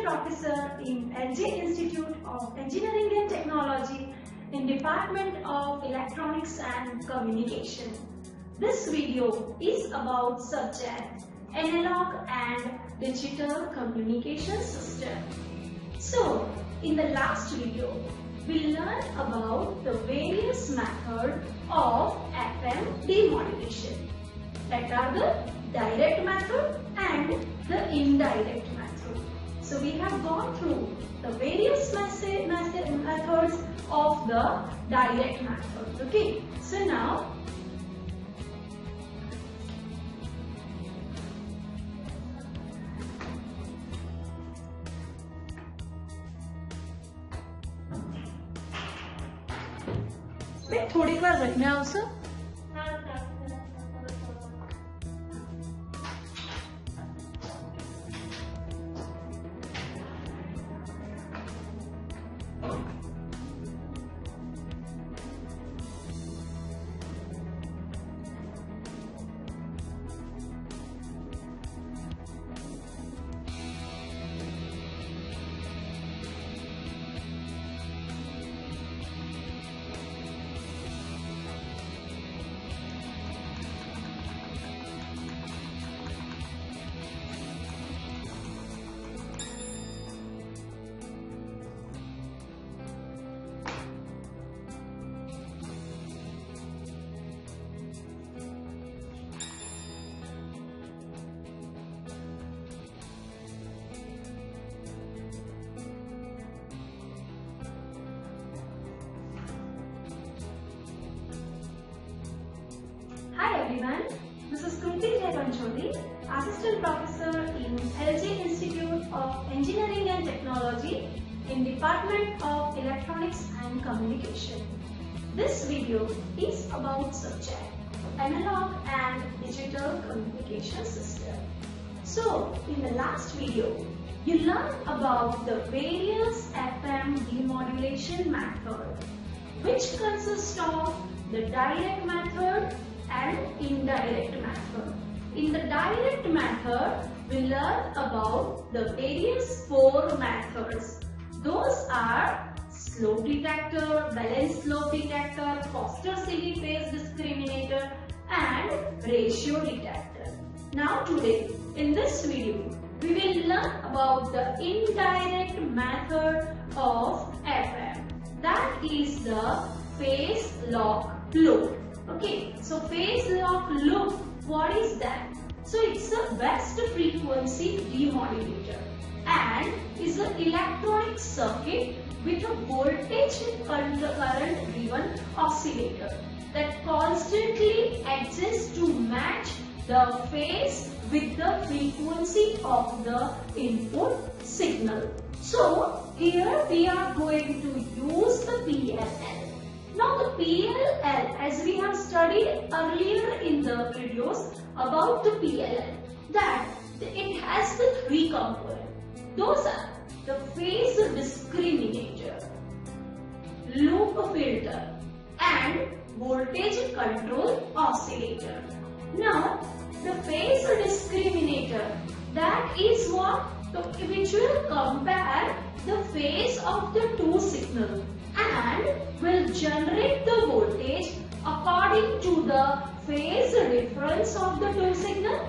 professor in LJ Institute of Engineering and Technology in Department of Electronics and Communication. This video is about subject Analog and Digital Communication System. So, in the last video, we learned about the various methods of FM demodulation, that are the direct method and the indirect method. So we have gone through the various methods of the direct method. Okay, so now थोड़ी बार रखना है उसे. Hi everyone, this is Kruti Jaipancholi, Assistant Professor in LJ Institute of Engineering and Technology in Department of Electronics and Communication. This video is about subject Analog and Digital Communication System. So, in the last video, you learned about the various FM demodulation method, which consists of the direct method and indirect method. In the direct method, we learn about the various four methods. Those are slope detector, balanced slope detector, Foster series phase discriminator and ratio detector. Now today, in this video, we will learn about the indirect method of FM. That is the phase lock loop. Okay, so phase lock loop, what is that? So it's a best frequency demodulator and is an electronic circuit with a voltage current driven oscillator that constantly adjusts to match the phase with the frequency of the input signal. So here we are going to use the PLL. Now the PLL, as we have studied earlier in the videos about the PLL, that it has the three components. Those are the phase discriminator, loop filter and voltage control oscillator. Now the phase discriminator, that is what? Which will compare the phase of the two signals and will generate the voltage according to the phase difference of the two signals.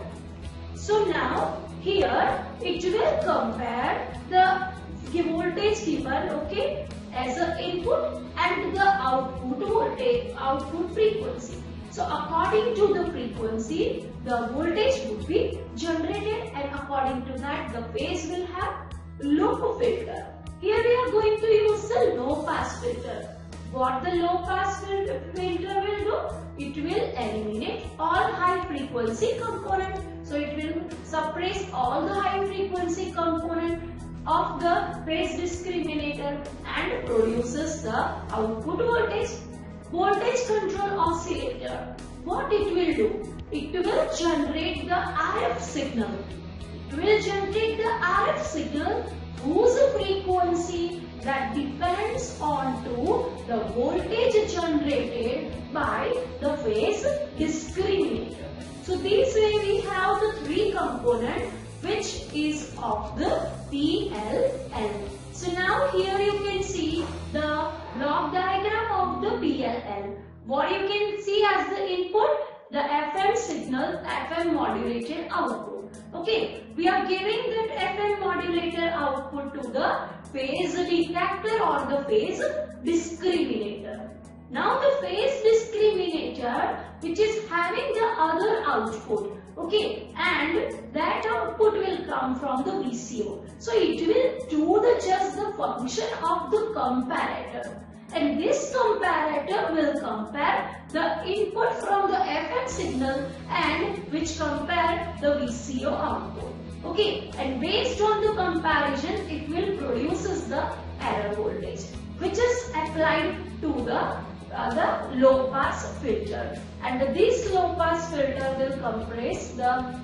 So now here it will compare the voltage given, okay, as an input and the output voltage, output frequency. So according to the frequency, the voltage would be generated and according to that the phase will have loop filter. Here we are going to use the low pass filter. What the low pass filter will do? It will eliminate all high frequency component. So it will suppress all the high frequency component of the phase discriminator and produces the output voltage. Voltage control oscillator, what it will do? It will generate the RF signal. It will generate the RF signal whose frequency that depends on to the voltage generated by the phase discriminator. So this way we have the three components, which is of the PLL. So now here you can see the block diagram of the PLL. What you can see as the input, the FM signal, FM modulated output. Okay, we are giving that FM modulated output to the phase detector or the phase discriminator. Now the phase discriminator, which is having the other output, okay, and that output will come from the VCO. So it will do just the function of the comparator. And this comparator will compare the input from the FM signal and which compare the VCO output. Okay, and based on the comparison, it will produces the error voltage, which is applied to the low pass filter, and this low pass filter will compress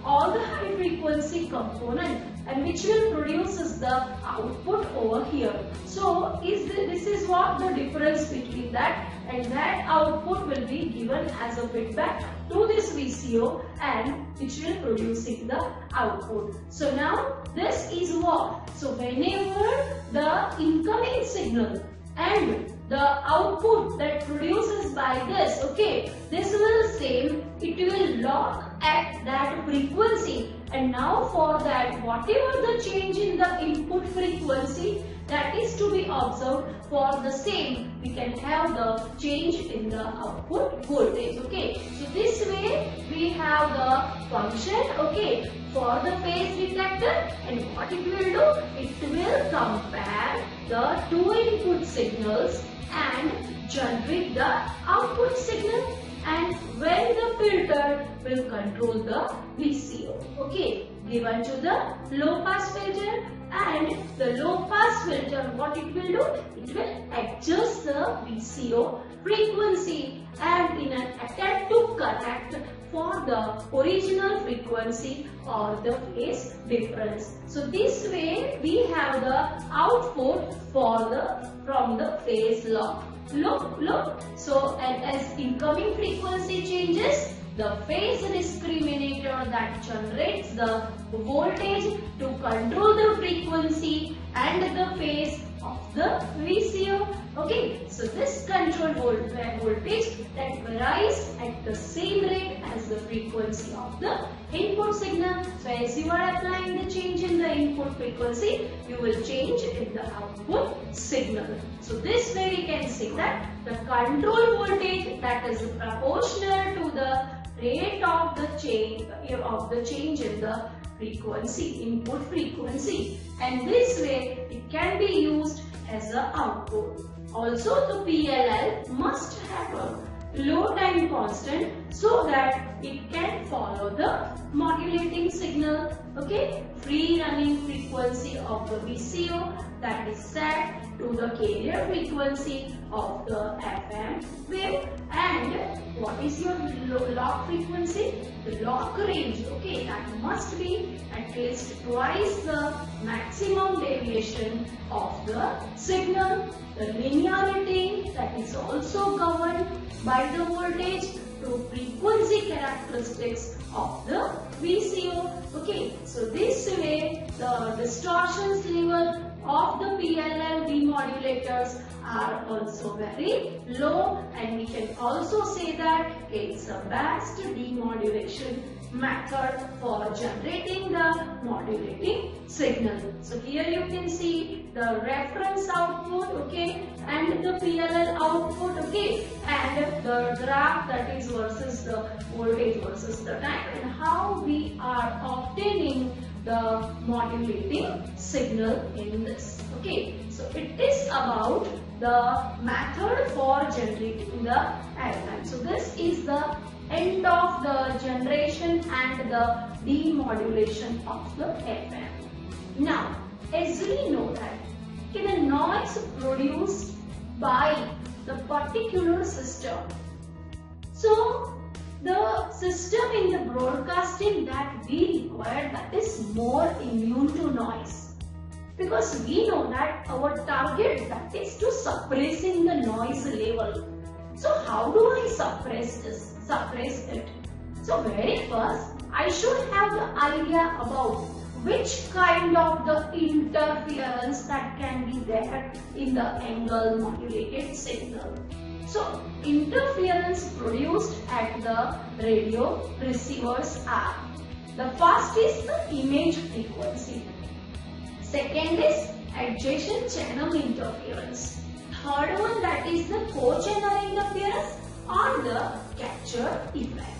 all the high frequency component and which will produces the output over here. So this is what the difference between that, and that output will be given as a feedback to this VCO and which will producing the output. So now this is what, so whenever the incoming signal and the output that produces by this, okay, this will same, it will lock at that frequency, and now for that whatever the change in the input frequency that is to be observed, for the same we can have the change in the output voltage. Okay, so this way we have the function, okay, for the phase detector, and what it will do, it will compare the two input signals and generate the output signal, and when the filter will control the VCO, okay, given to the low pass filter. And the low pass filter, what it will do, it will adjust the VCO frequency and in an attempt to correct for the original frequency or the phase difference. So this way we have the output from the phase lock. Look. So as incoming frequency changes, the phase discriminator that generates the voltage to control the frequency and the phase of the VCO. Okay, so this control voltage that varies at the same rate as the frequency of the input signal. So as you are applying the change in the input frequency, you will change in the output signal. So this way we can say that the control voltage that is proportional to the rate of the change in the frequency, input frequency, and this way it can be used as an output. Also the PLL must have a low time constant so that it can follow the modulating signal, okay, free running frequency of the VCO that is set to the carrier frequency of the FM wave, and what is your lock frequency? The lock range, okay, that must be at least twice the maximum deviation of the signal. The linearity that is also governed by the voltage to frequency characteristics of the VCO. Okay, so this way the distortions level of the PLL demodulators are also very low, and we can also say that it's the best demodulation method for generating the modulating signal. So here you can see the reference output, okay, and the PLL output, okay, and the graph that is versus the voltage versus the time, and how we are obtaining the modulating signal in this. Okay, so it is about the method for generating the FM. So this is the end of the generation and the demodulation of the FM. Now, as we know that in a noise produced by the particular system, so the system in the broadcasting that we require, that is more immune to noise, because we know that our target that is to suppressing the noise level. So how do I suppress it? So very first I should have the idea about which kind of the interference that can be there in the angle modulated signal. So interference produced at the radio receivers are: the first is the image frequency, second is adjacent channel interference, third one that is the co-channel interference or the capture effect.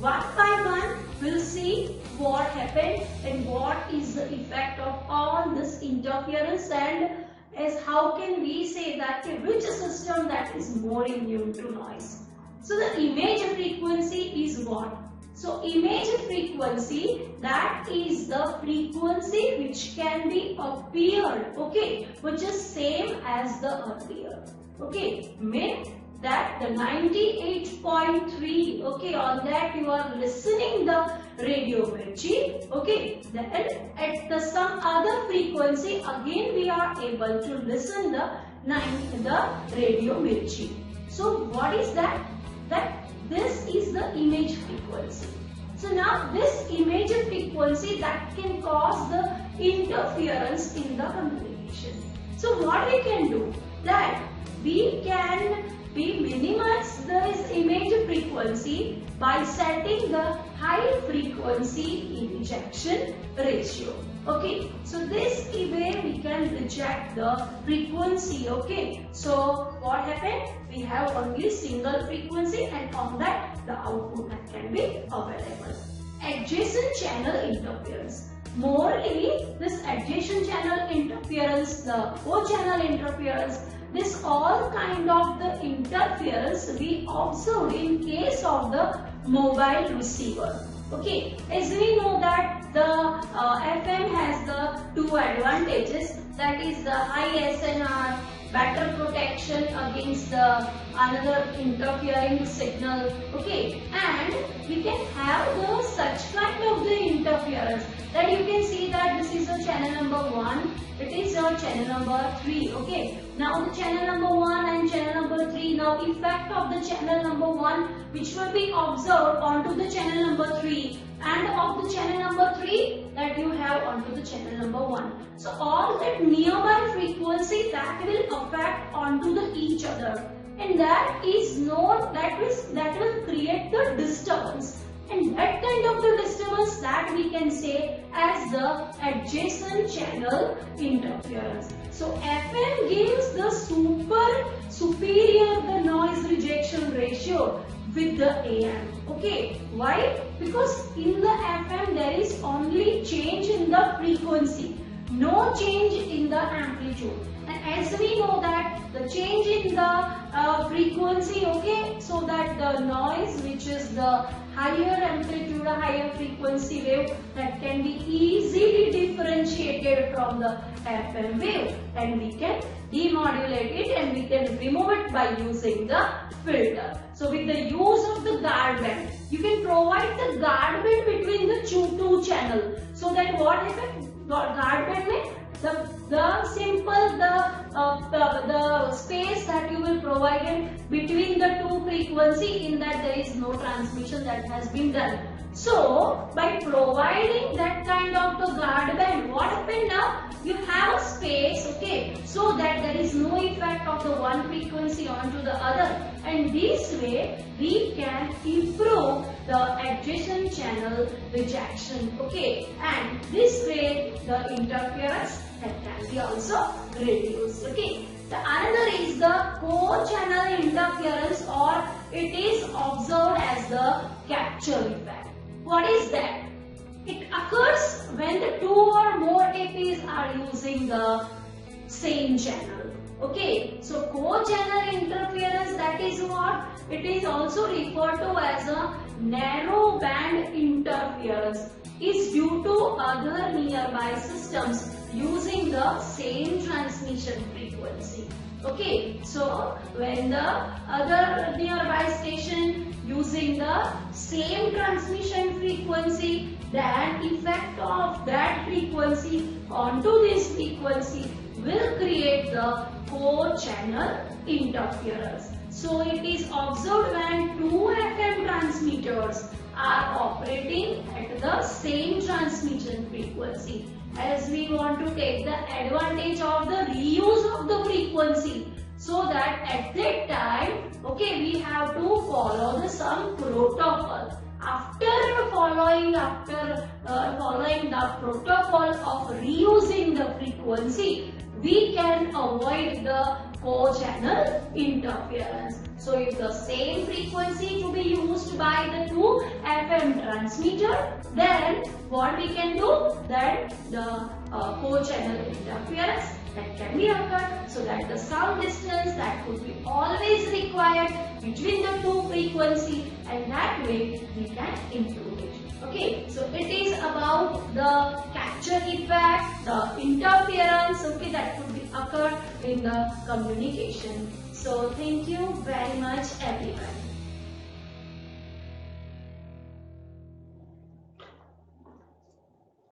One by one we'll see what happened and what is the effect of all this interference, and as how can we say that which system that is more immune to noise. So the image frequency is what? So image frequency, that is the frequency which can be appeared, okay, which is same as the earlier, okay, mean that the 98.3, okay, on that you are listening the radio Mirchi, okay, then at the some other frequency again we are able to listen the radio Mirchi. So what is that? That this is the image frequency. So now this image frequency that can cause the interference in the communication. So what we can do, that we minimize this image frequency by setting the high frequency rejection ratio. Okay, so this way we can reject the frequency. Okay, so what happened? We have only single frequency, and on that the output that can be available. Adjacent channel interference. Morely, this adjacent channel interference, the co-channel interference, this all kind of the interference we observed in case of the mobile receiver. Okay, as we know that the FM has the two advantages, that is the high SNR, better protection against the another interfering signal, okay, and we can have the such kind of the interference that you can see that this is a channel number 1, it is your channel number 3, okay. Now the channel number 1 and channel number 3, now effect of the channel number 1 which will be observed onto the channel number 3, and of the channel number 3 that you have onto the channel number 1. So all that nearby frequency that will affect onto the each other, and that is known, that will create the disturbance, and that kind of the disturbance that we can say as the adjacent channel interference. So FM gives the superior the noise rejection ratio with the AM. Okay, why? Because in the FM there is only change in the frequency, no change in the amplitude. And as we know that the change in the frequency, okay, so that the noise which is the higher amplitude, higher frequency wave, that can be easily differentiated from the FM wave, and we can demodulate it and we can remove it by using the filter. So with the use of the guard band, you can provide the guard band between the two channel, so that what happens? Guard band means the space that you will provide it between the two frequency, in that there is no transmission that has been done. So by providing that kind of the guard band, what happened now? You have a space, okay, so that there is no effect of the one frequency onto the other, and this way we can improve the adjacent channel rejection, okay, and this way the interference that can be also reduced, okay. The another is the co-channel interference, or it is observed as the capture effect. What is that? It occurs when the two or more APs are using the same channel. Okay, so co-channel interference, that is what it is also referred to as a narrow band interference, is due to other nearby systems using the same transmission frequency. Okay, so when the other nearby station using the same transmission frequency, then effect of that frequency onto this frequency will create the co-channel interference. So it is observed when two FM transmitters are operating at the same transmission frequency. As we want to take the advantage of the reuse of the frequency, so that at that time, okay, we have to follow some protocol. After following the protocol of reusing the frequency, we can avoid the co-channel interference. So if the same frequency to be used by the two FM transmitter, then what we can do? Then the co-channel interference that can be occurred, so that the sound distance that would be always required between the two frequency, and that way we can improve it. Okay, so it is about the capture effect, the interference, okay, that could be occurred in the communication. So thank you very much everyone.